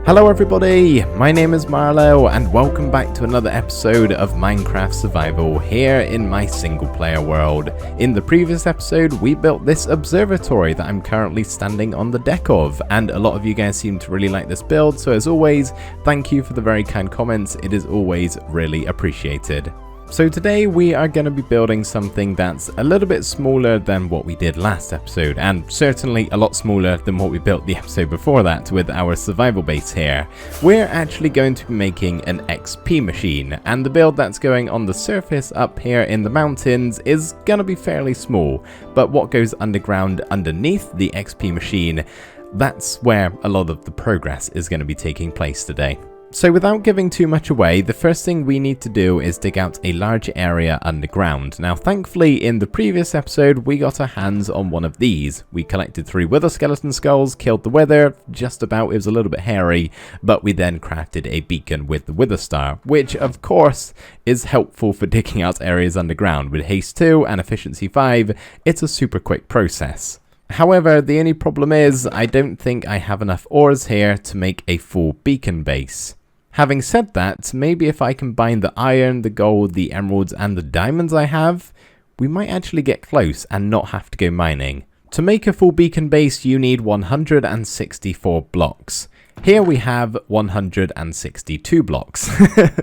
Hello everybody, my name is Marloe and welcome back to another episode of Minecraft Survival here in my single player world. In the previous episode we built this observatory that I'm currently standing on the deck of, and a lot of you guys seem to really like this build, so as always, thank you for the very kind comments, it is always really appreciated. So today we are going to be building something that's a little bit smaller than what we did last episode, and certainly a lot smaller than what we built the episode before that with our survival base here. We're actually going to be making an XP machine, and the build that's going on the surface up here in the mountains is going to be fairly small, but what goes underground underneath the XP machine, that's where a lot of the progress is going to be taking place today. So without giving too much away, the first thing we need to do is dig out a large area underground. Now thankfully in the previous episode we got our hands on one of these. We collected 3 wither skeleton skulls, killed the wither, just about, it was a little bit hairy, but we then crafted a beacon with the wither star, which of course is helpful for digging out areas underground. With haste 2 and efficiency 5, it's a super quick process. However, the only problem is I don't think I have enough ores here to make a full beacon base. Having said that, maybe if I combine the iron, the gold, the emeralds and the diamonds I have, we might actually get close and not have to go mining. To make a full beacon base you need 164 blocks. Here we have 162 blocks,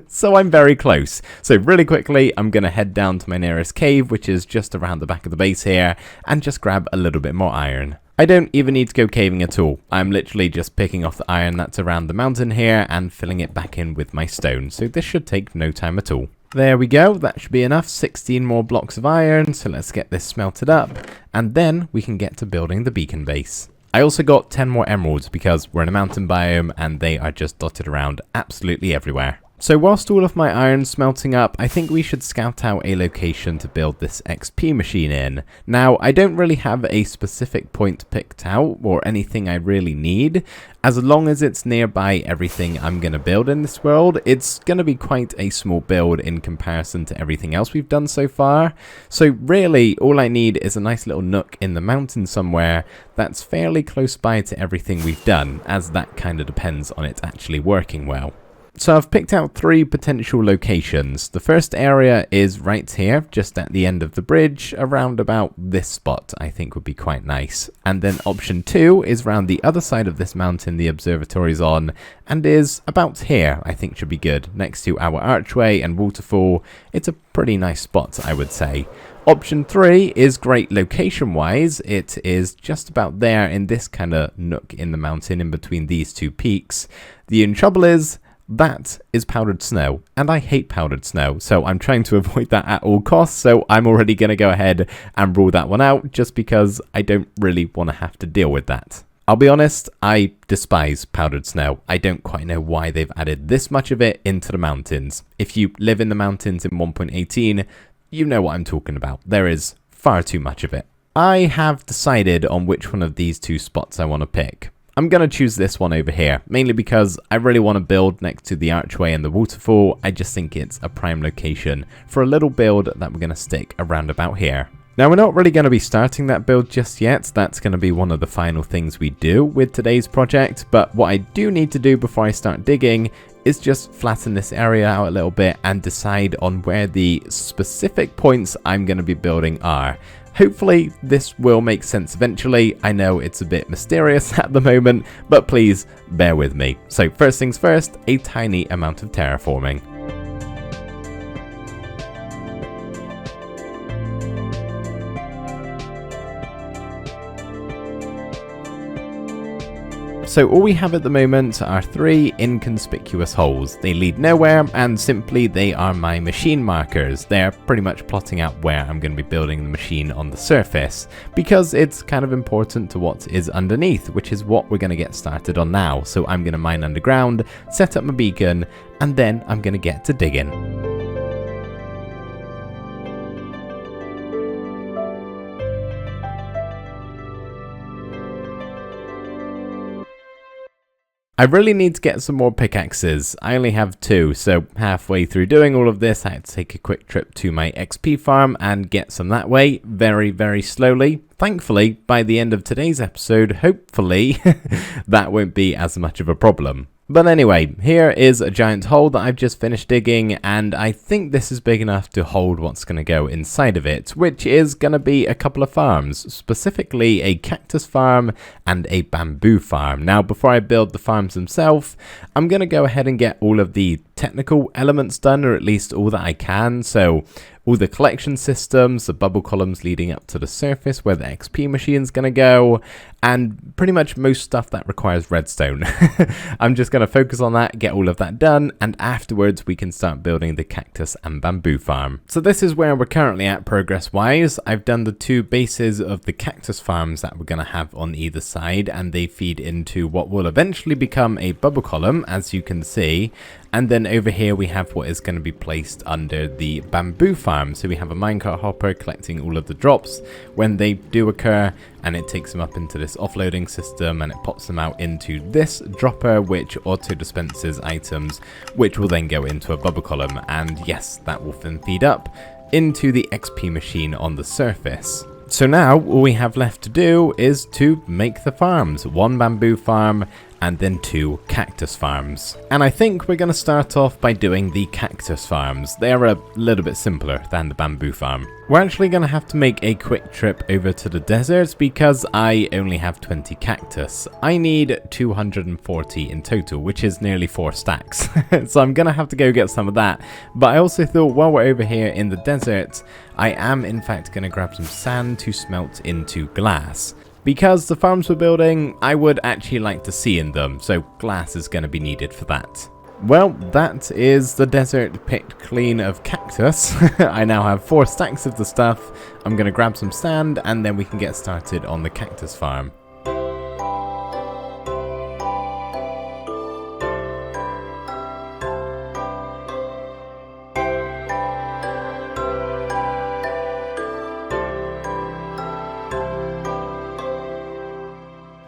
so I'm very close. So really quickly I'm going to head down to my nearest cave, which is just around the back of the base here, and just grab a little bit more iron. I don't even need to go caving at all. I'm literally just picking off the iron that's around the mountain here and filling it back in with my stone. So this should take no time at all. There we go. That should be enough. 16 more blocks of iron. So let's get this smelted up and then we can get to building the beacon base. I also got 10 more emeralds because we're in a mountain biome and they are just dotted around absolutely everywhere. So whilst all of my iron's smelting up, I think we should scout out a location to build this XP machine in. Now, I don't really have a specific point picked out or anything I really need. As long as it's nearby everything I'm going to build in this world, it's going to be quite a small build in comparison to everything else we've done so far. So really, all I need is a nice little nook in the mountain somewhere that's fairly close by to everything we've done, as that kind of depends on it actually working well. So I've picked out 3 potential locations. The first area is right here, just at the end of the bridge, around about this spot I think would be quite nice. And then option 2 is around the other side of this mountain the observatory's on, and is about here I think should be good, next to our archway and waterfall. It's a pretty nice spot I would say. Option 3 is great location wise, it is just about there in this kind of nook in the mountain in between these 2 peaks. The only trouble is, that is powdered snow, and I hate powdered snow, so I'm trying to avoid that at all costs, so I'm already going to go ahead and rule that one out, just because I don't really want to have to deal with that. I'll be honest, I despise powdered snow. I don't quite know why they've added this much of it into the mountains. If you live in the mountains in 1.18, you know what I'm talking about. There is far too much of it. I have decided on which one of these 2 spots I want to pick. I'm going to choose this one over here, mainly because I really want to build next to the archway and the waterfall. I just think it's a prime location for a little build that we're going to stick around about here. Now we're not really going to be starting that build just yet, that's going to be one of the final things we do with today's project, but what I do need to do before I start digging is just flatten this area out a little bit and decide on where the specific points I'm going to be building are. Hopefully this will make sense eventually. I know it's a bit mysterious at the moment, but please bear with me. So first things first, a tiny amount of terraforming. So all we have at the moment are 3 inconspicuous holes. They lead nowhere and simply they are my machine markers. They're pretty much plotting out where I'm going to be building the machine on the surface, because it's kind of important to what is underneath, which is what we're going to get started on now. So I'm going to mine underground, set up my beacon, and then I'm going to get to digging. I really need to get some more pickaxes. I only have 2, so halfway through doing all of this, I had to take a quick trip to my XP farm and get some that way, very, very slowly. Thankfully, by the end of today's episode, hopefully, that won't be as much of a problem. But anyway, here is a giant hole that I've just finished digging, and I think this is big enough to hold what's going to go inside of it, which is going to be a couple of farms, specifically a cactus farm and a bamboo farm. Now, before I build the farms themselves, I'm going to go ahead and get all of the technical elements done, or at least all that I can. So all the collection systems, the bubble columns leading up to the surface where the XP machine is going to go, and pretty much most stuff that requires redstone. I'm just going to focus on that, get all of that done, and afterwards we can start building the cactus and bamboo farm. So this is where we're currently at progress wise. I've done the 2 bases of the cactus farms that we're going to have on either side, and they feed into what will eventually become a bubble column, as you can see. And then over here we have what is going to be placed under the bamboo farm. So we have a minecart hopper collecting all of the drops when they do occur, and it takes them up into this offloading system and it pops them out into this dropper, which auto dispenses items, which will then go into a bubble column. And yes, that will then feed up into the XP machine on the surface. So now all we have left to do is to make the farms. 1 bamboo farm and then 2 cactus farms. And I think we're going to start off by doing the cactus farms. They're a little bit simpler than the bamboo farm. We're actually going to have to make a quick trip over to the desert because I only have 20 cactus. I need 240 in total, which is nearly 4 stacks. So I'm going to have to go get some of that. But I also thought while we're over here in the desert, I am in fact going to grab some sand to smelt into glass. Because the farms we're building, I would actually like to see in them, so glass is going to be needed for that. Well, that is the desert picked clean of cactus. I now have 4 stacks of the stuff. I'm going to grab some sand and then we can get started on the cactus farm.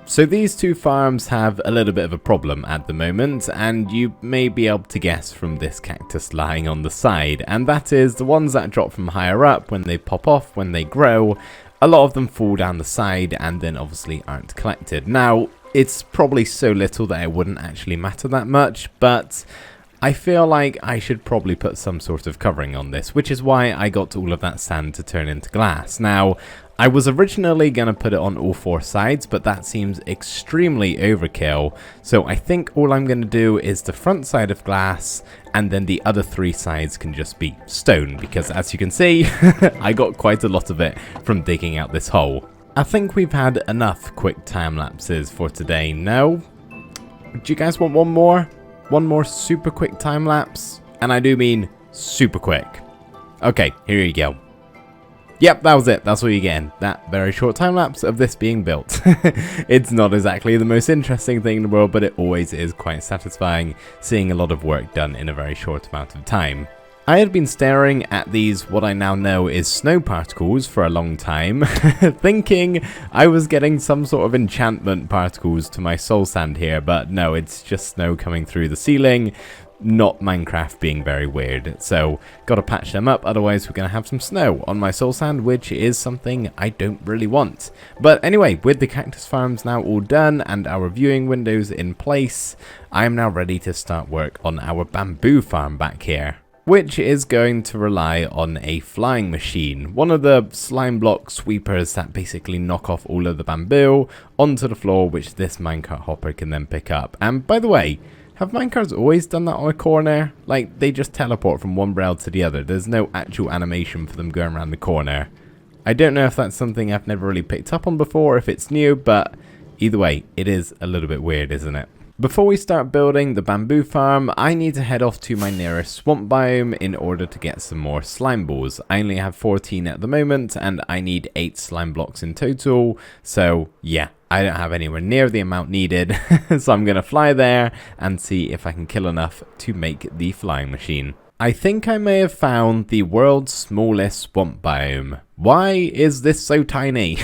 So these 2 farms have a little bit of a problem at the moment, and you may be able to guess from this cactus lying on the side, and that is the ones that drop from higher up. When they pop off, when they grow, a lot of them fall down the side and then obviously aren't collected. Now, it's probably so little that it wouldn't actually matter that much, but I feel like I should probably put some sort of covering on this, which is why I got all of that sand to turn into glass. Now, I was originally going to put it on all 4 sides, but that seems extremely overkill. So I think all I'm going to do is the front side of glass, and then the other 3 sides can just be stone, because as you can see, I got quite a lot of it from digging out this hole. I think we've had enough quick time lapses for today. No? Do you guys want one more? One more super quick time lapse? And I do mean super quick. Okay, here you go. Yep, that was it. That's what you're getting. That very short time lapse of this being built. It's not exactly the most interesting thing in the world, but it always is quite satisfying seeing a lot of work done in a very short amount of time. I had been staring at these, what I now know is snow particles, for a long time, thinking I was getting some sort of enchantment particles to my soul sand here, but no, it's just snow coming through the ceiling. Not Minecraft being very weird, so gotta patch them up, otherwise we're gonna have some snow on my soul sand, which is something I don't really want. But anyway, with the cactus farms now all done and our viewing windows in place, I am now ready to start work on our bamboo farm back here, which is going to rely on a flying machine, one of the slime block sweepers that basically knock off all of the bamboo onto the floor, which this minecart hopper can then pick up. And by the way, have minecarts always done that on a corner? Like, they just teleport from one rail to the other. There's no actual animation for them going around the corner. I don't know if that's something I've never really picked up on before, if it's new, but either way, it is a little bit weird, isn't it? Before we start building the bamboo farm, I need to head off to my nearest swamp biome in order to get some more slime balls. I only have 14 at the moment, and I need 8 slime blocks in total, so yeah. I don't have anywhere near the amount needed, so I'm going to fly there and see if I can kill enough to make the flying machine. I think I may have found the world's smallest swamp biome. Why is this so tiny?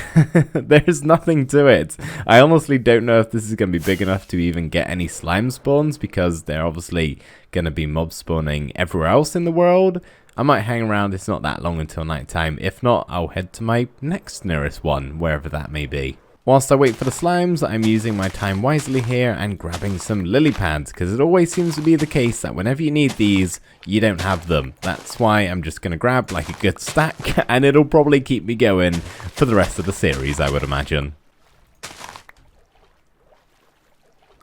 There's nothing to it. I honestly don't know if this is going to be big enough to even get any slime spawns, because they're obviously going to be mob spawning everywhere else in the world. I might hang around, it's not that long until nighttime. If not, I'll head to my next nearest one, wherever that may be. Whilst I wait for the slimes, I'm using my time wisely here and grabbing some lily pads, because it always seems to be the case that whenever you need these, you don't have them. That's why I'm just going to grab like a good stack, and it'll probably keep me going for the rest of the series, I would imagine.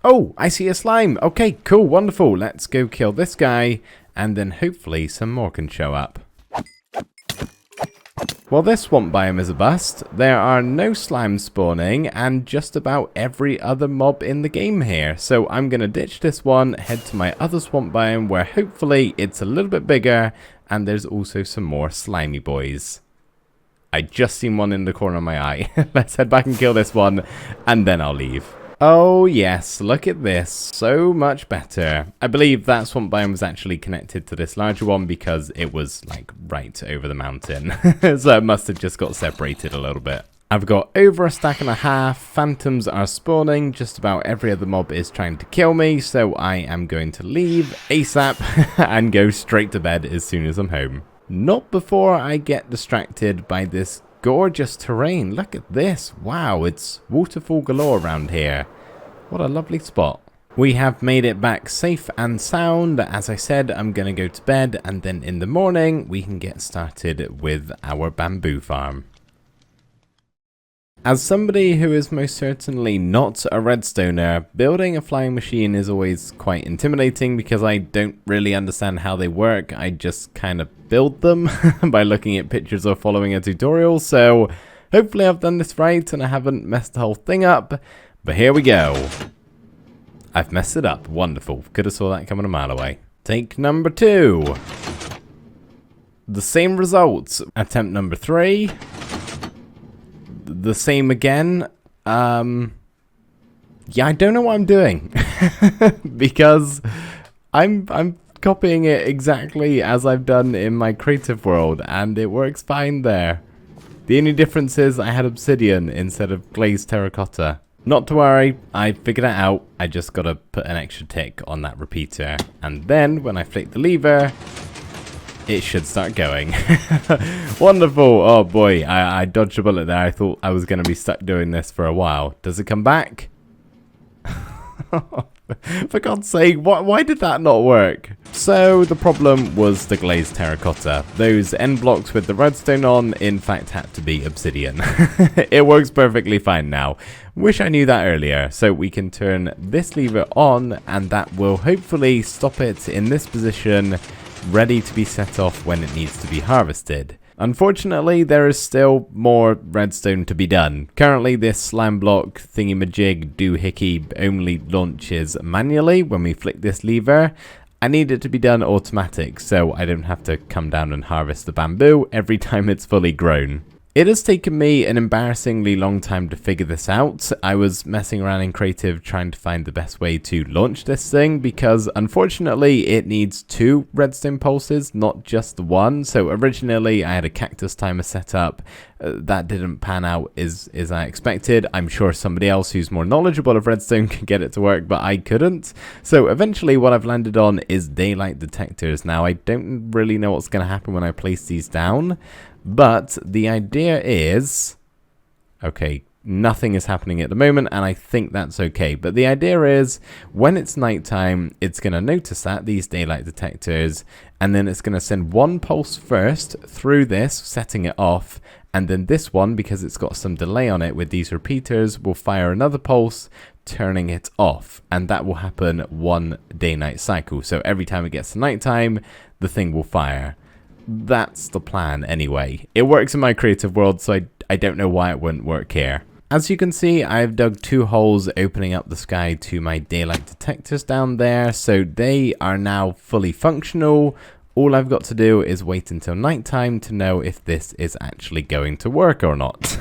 Oh, I see a slime. Okay, cool, wonderful. Let's go kill this guy, and then hopefully some more can show up. While this swamp biome is a bust, there are no slimes spawning and just about every other mob in the game here. So I'm going to ditch this one, head to my other swamp biome where hopefully it's a little bit bigger and there's also some more slimy boys. I just seen one in the corner of my eye. Let's head back and kill this one and then I'll leave. Oh yes, look at this, so much better. I believe that swamp biome was actually connected to this larger one because it was like right over the mountain. So it must have just got separated a little bit. I've got over a stack and a half, phantoms are spawning, just about every other mob is trying to kill me, so I am going to leave ASAP and go straight to bed as soon as I'm home. Not before I get distracted by this gorgeous terrain. Look at this. Wow, it's waterfall galore around here. What a lovely spot. We have made it back safe and sound. As I said, I'm going to go to bed and then in the morning we can get started with our bamboo farm. As somebody who is most certainly not a redstoner, building a flying machine is always quite intimidating because I don't really understand how they work. I just kind of build them by looking at pictures or following a tutorial, so hopefully I've done this right and I haven't messed the whole thing up. But here we go. I've messed it up. Wonderful. Could have saw that coming a mile away. Take number 2. The same results. Attempt number 3. The same again. Yeah, I don't know what I'm doing because I'm copying it exactly as I've done in my creative world and it works fine there. The only difference is I had obsidian instead of glazed terracotta. Not to worry, I figured it out. I just gotta put an extra tick on that repeater and then when I flick the lever, it should start going. Wonderful. Oh boy, I dodged a bullet there. I thought I was going to be stuck doing this for a while. Does it come back? For God's sake, why did that not work? So the problem was the glazed terracotta. Those end blocks with the redstone on, in fact, had to be obsidian. It works perfectly fine now. Wish I knew that earlier. So we can turn this lever on and that will hopefully stop it in this position, ready to be set off when it needs to be harvested. Unfortunately, there is still more redstone to be done. Currently, this slime block thingy-majig doohickey only launches manually when we flick this lever. I need it to be done automatic so I don't have to come down and harvest the bamboo every time it's fully grown. It has taken me an embarrassingly long time to figure this out. I was messing around in creative trying to find the best way to launch this thing because unfortunately it needs 2 redstone pulses, not just the 1. So originally I had a cactus timer set up. That didn't pan out as I expected. I'm sure somebody else who's more knowledgeable of redstone could get it to work, but I couldn't. So eventually what I've landed on is daylight detectors. Now I don't really know what's going to happen when I place these down. But the idea is, okay, nothing is happening at the moment, and I think that's okay. But the idea is, when it's nighttime, it's going to notice that, these daylight detectors, and then it's going to send 1 pulse first through this, setting it off, and then this one, because it's got some delay on it with these repeaters, will fire another pulse, turning it off. And that will happen 1 day-night cycle. So every time it gets to nighttime, the thing will fire. That's the plan anyway. It works in my creative world, so I don't know why it wouldn't work here. As you can see, I've dug 2 holes opening up the sky to my daylight detectors down there, so they are now fully functional. All I've got to do is wait until nighttime to know if this is actually going to work or not.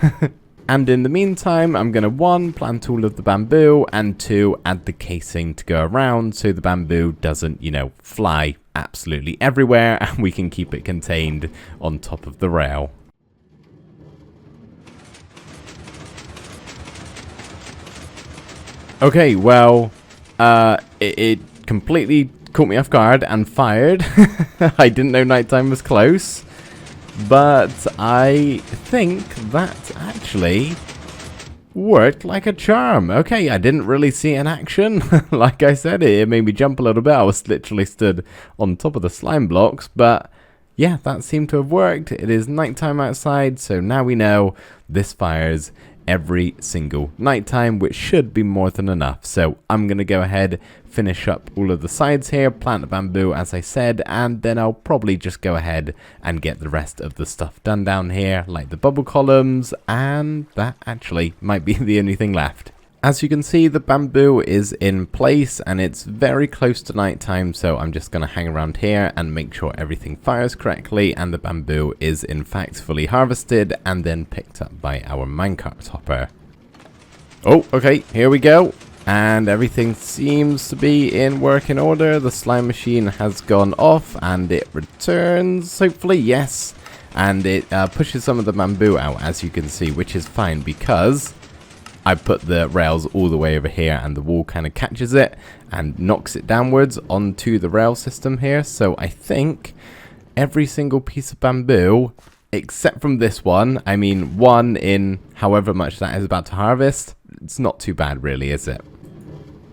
And in the meantime, I'm going to 1, plant all of the bamboo, and 2, add the casing to go around so the bamboo doesn't, you know, fly absolutely everywhere and we can keep it contained on top of the rail. Okay, well, it completely caught me off guard and fired. I didn't know nighttime was close. But I think that actually worked like a charm. Okay, I didn't really see it in action. Like I said, it made me jump a little bit. I was literally stood on top of the slime blocks, but yeah, that seemed to have worked. It is nighttime outside, so now we know this fires every single nighttime, which should be more than enough. So I'm going to go ahead, finish up all of the sides here, plant the bamboo as I said, and then I'll probably just go ahead and get the rest of the stuff done down here, like the bubble columns, and that actually might be the only thing left. As you can see, the bamboo is in place and it's very close to nighttime, so I'm just going to hang around here and make sure everything fires correctly and the bamboo is in fact fully harvested and then picked up by our minecart hopper. Oh, okay, here we go. And everything seems to be in working order. The slime machine has gone off and it returns, hopefully, yes. And it pushes some of the bamboo out, as you can see, which is fine because I put the rails all the way over here and the wall kind of catches it and knocks it downwards onto the rail system here. So I think every single piece of bamboo, except from this one, I mean one in however much that is about to harvest, it's not too bad really, is it?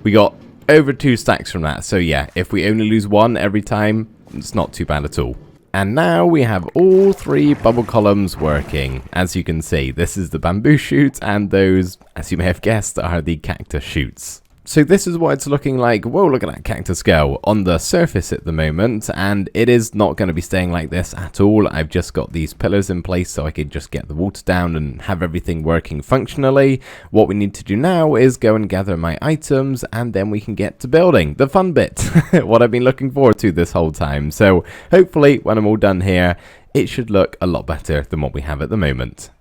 We got over 2 stacks from that. So yeah, if we only lose one every time, it's not too bad at all. And now we have all 3 bubble columns working. As you can see, this is the bamboo shoot, and those, as you may have guessed, are the cactus shoots. So this is what it's looking like. Whoa, look at that cactus go on the surface at the moment, and it is not going to be staying like this at all. I've just got these pillars in place so I could just get the water down and have everything working functionally. What we need to do now is go and gather my items, and then we can get to building. The fun bit, what I've been looking forward to this whole time. So hopefully when I'm all done here, it should look a lot better than what we have at the moment.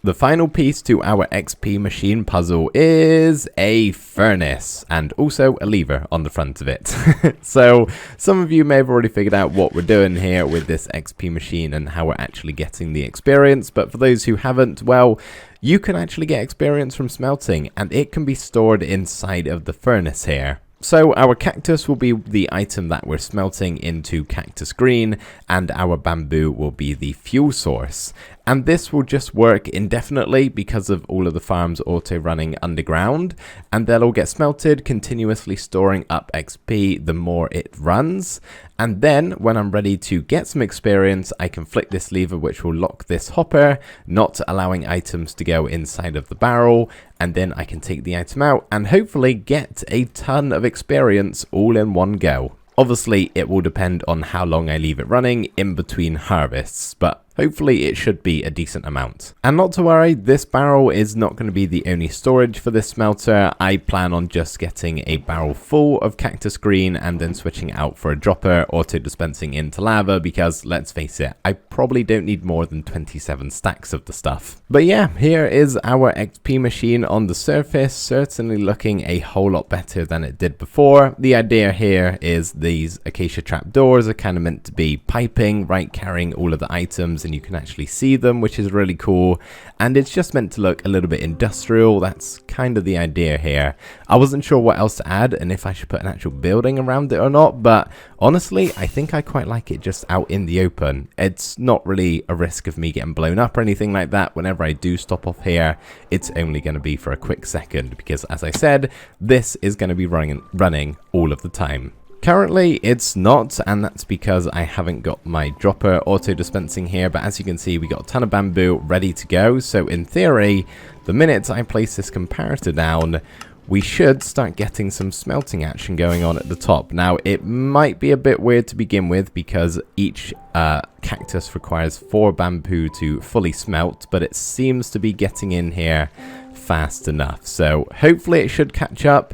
The final piece to our XP machine puzzle is a furnace and also a lever on the front of it. So some of you may have already figured out what we're doing here with this XP machine and how we're actually getting the experience, but for those who haven't, well, you can actually get experience from smelting and it can be stored inside of the furnace here. So our cactus will be the item that we're smelting into cactus green, and our bamboo will be the fuel source. And this will just work indefinitely because of all of the farms auto running underground, and they'll all get smelted, continuously storing up XP the more it runs. And then when I'm ready to get some experience, I can flick this lever which will lock this hopper, not allowing items to go inside of the barrel, and then I can take the item out and hopefully get a ton of experience all in one go. Obviously, it will depend on how long I leave it running in between harvests, but hopefully it should be a decent amount. And not to worry, this barrel is not going to be the only storage for this smelter. I plan on just getting a barrel full of cactus green and then switching out for a dropper auto dispensing into lava because, let's face it, I probably don't need more than 27 stacks of the stuff. But yeah, here is our XP machine on the surface, certainly looking a whole lot better than it did before. The idea here is these acacia trapdoors are kind of meant to be piping, right, carrying all of the items, and you can actually see them, which is really cool. And it's just meant to look a little bit industrial. That's kind of the idea here. I wasn't sure what else to add and if I should put an actual building around it or not, but honestly, I think I quite like it just out in the open. It's not really a risk of me getting blown up or anything like that. Whenever I do stop off here, it's only going to be for a quick second because, as I said, this is going to be running all of the time. Currently it's not, and that's because I haven't got my dropper auto dispensing here, but as you can see we got a ton of bamboo ready to go. So in theory, the minute I place this comparator down, we should start getting some smelting action going on at the top. Now it might be a bit weird to begin with because each cactus requires 4 bamboo to fully smelt, but it seems to be getting in here fast enough. So hopefully it should catch up.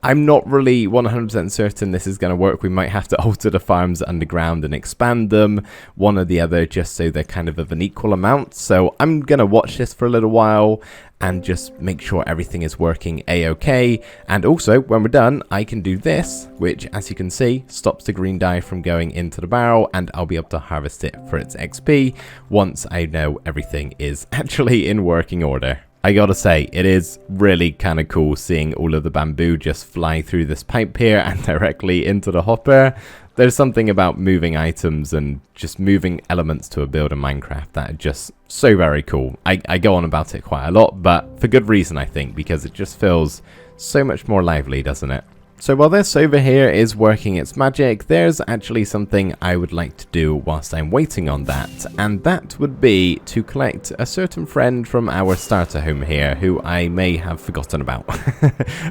I'm not really 100% certain this is going to work. We might have to alter the farms underground and expand them, one or the other, just so they're kind of an equal amount. So I'm going to watch this for a little while and just make sure everything is working a-okay. And also, when we're done, I can do this, which, as you can see, stops the green dye from going into the barrel, and I'll be able to harvest it for its XP once I know everything is actually in working order. I gotta say, it is really kind of cool seeing all of the bamboo just fly through this pipe here and directly into the hopper. There's something about moving items and just moving elements to a build in Minecraft that are just so very cool. I go on about it quite a lot, but for good reason, I think, because it just feels so much more lively, doesn't it? So while this over here is working its magic, there's actually something I would like to do whilst I'm waiting on that, and that would be to collect a certain friend from our starter home here, who I may have forgotten about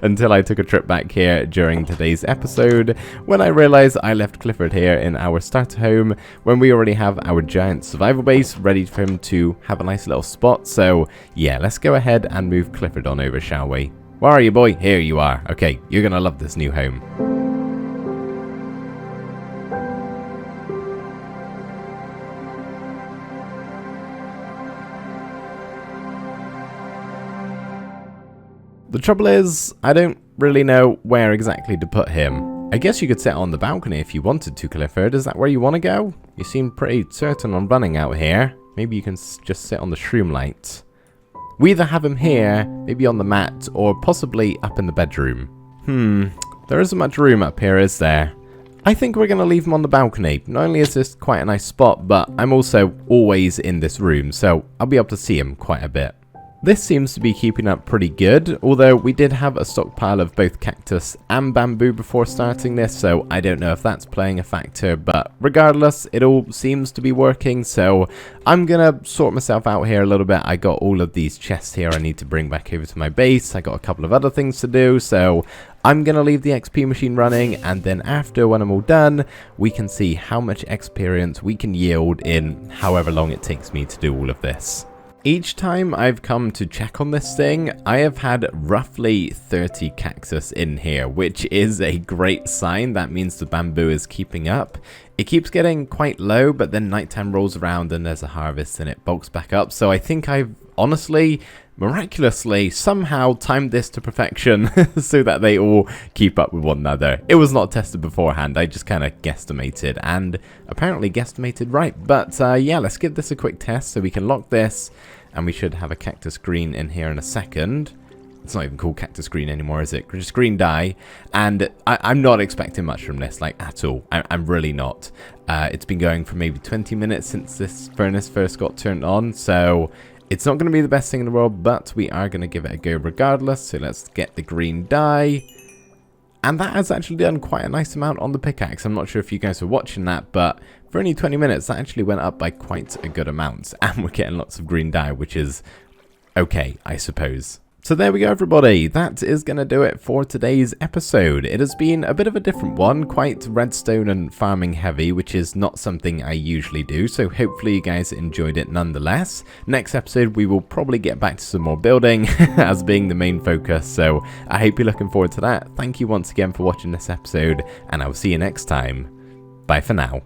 until I took a trip back here during today's episode, when I realized I left Clifford here in our starter home when we already have our giant survival base ready for him to have a nice little spot. So yeah, let's go ahead and move Clifford on over, shall we? Where are you, boy? Here you are. Okay, you're gonna love this new home. The trouble is, I don't really know where exactly to put him. I guess you could sit on the balcony if you wanted to, Clifford. Is that where you want to go? You seem pretty certain on running out here. Maybe you can just sit on the shroom light. We either have him here, maybe on the mat, or possibly up in the bedroom. There isn't much room up here, is there? I think we're going to leave him on the balcony. Not only is this quite a nice spot, but I'm also always in this room, so I'll be able to see him quite a bit. This seems to be keeping up pretty good, although we did have a stockpile of both cactus and bamboo before starting this, so I don't know if that's playing a factor, but regardless, it all seems to be working, so I'm gonna sort myself out here a little bit. I got all of these chests here I need to bring back over to my base. I got a couple of other things to do, so I'm gonna leave the XP machine running, and then after, when I'm all done, we can see how much experience we can yield in however long it takes me to do all of this. Each time I've come to check on this thing, I have had roughly 30 cactus in here, which is a great sign. That means the bamboo is keeping up. It keeps getting quite low, but then nighttime rolls around and there's a harvest and it bulks back up. So I think I've honestly, miraculously, somehow timed this to perfection so that they all keep up with one another. It was not tested beforehand. I just kind of guesstimated, and apparently guesstimated right. But yeah, let's give this a quick test so we can lock this, and we should have a cactus green in here in a second. It's not even called cactus green anymore, is it? Just green dye. And I'm not expecting much from this, like, at all. I'm really not. It's been going for maybe 20 minutes since this furnace first got turned on, so it's not going to be the best thing in the world, but we are going to give it a go regardless. So let's get the green dye. And that has actually done quite a nice amount on the pickaxe. I'm not sure if you guys were watching that, but for only 20 minutes, that actually went up by quite a good amount. And we're getting lots of green dye, which is okay, I suppose. So there we go, everybody. That is going to do it for today's episode. It has been a bit of a different one, quite redstone and farming heavy, which is not something I usually do, so hopefully you guys enjoyed it nonetheless. Next episode, we will probably get back to some more building as being the main focus, so I hope you're looking forward to that. Thank you once again for watching this episode, and I will see you next time. Bye for now.